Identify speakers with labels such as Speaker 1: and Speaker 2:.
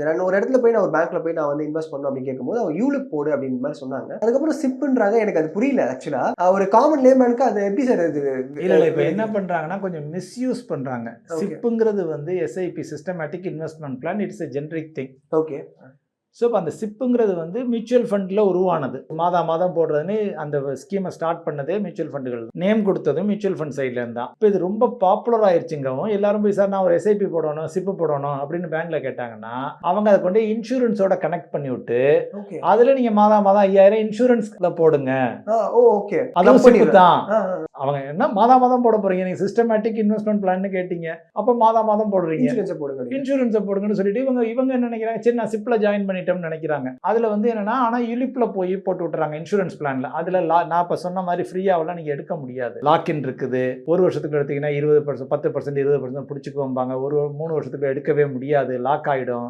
Speaker 1: நான் ஒரு இடத்துல போய் நான் ஒரு பேங்க்ல போய் நான் வந்து இன்வெஸ்ட் பண்ணணும் அப்படின்னு கேட்கும்போது அவங்க யூலிப் போடு அப்படின்னு மாதிரி சொன்னாங்க. அதுக்கப்புறம் சிப்ன்றாங்க. எனக்கு அது புரியல ஆக்சுவலா. ஒரு காமன் லேமேனுக்கு அது எப்படி சார் இது?
Speaker 2: இல்ல இப்ப என்ன பண்றாங்கன்னா கொஞ்சம் மிஸ்யூஸ் பண்றாங்க. சிப்ங்கிறது வந்து SIP systematic investment plan. It's a generic thing.
Speaker 1: Okay.
Speaker 2: So இப்போ அந்த சிப்புங்கிறது வந்து மியூச்சுவல் ஃபண்டில் உருவானது. மாதம் போடுறதுன்னு அந்த ஸ்கீமை ஸ்டார்ட் பண்ணதே மியூச்சுவல் ஃபண்டுகள். நேம் கொடுத்ததும் மியூச்சுவல் ஃபண்ட் சைட்லேருந்து தான். இப்போ இது ரொம்ப பாப்புலர் ஆயிடுச்சுங்கவும் எல்லாரும் போய் சார் நான் ஒரு எஸ்ஐபி போடணும், சிப்பு போடணும் அப்படின்னு பேங்க்ல கேட்டாங்கன்னா அவங்க அதை கொண்டு இன்சூரன்ஸோட கனெக்ட் பண்ணி விட்டு அதுல நீங்க மாதம் 5000 இன்சூரன்ஸ்ல போடுங்க.
Speaker 1: ஓகே.
Speaker 2: அதுவும் சிப்பு தான். அவங்க என்ன மாதம் போட போறீங்க, நீங்க சிஸ்டமேட்டிக் இன்வெஸ்ட்மெண்ட் பிளான் கேட்டீங்க, அப்ப மாதம் போடுறீங்க, இன்சூரன்ஸை போடுங்கன்னு சொல்லிட்டு இவங்க என்ன நினைக்கிறாங்க, சரி நான் சிப்ல ஜாயின் பண்ணிட்டேன்னு நினைக்கிறாங்க. அதுல வந்து என்னன்னா ஆனா யூலிப்ல போய் போட்டு விட்டுறாங்க இன்சூரன்ஸ் பிளான்ல. அதுல நான் இப்ப சொன்ன மாதிரி ஃப்ரீயாவெல்லாம் நீங்க எடுக்க முடியாது. லாக்இன் இருக்குது. ஒரு வருஷத்துக்கு எடுத்தீங்கன்னா 20%, 10%, 20% பிடிச்சிக்குவாங்க. ஒரு 3 வருஷத்துக்கு எடுக்கவே முடியாது, லாக் ஆயிடும்.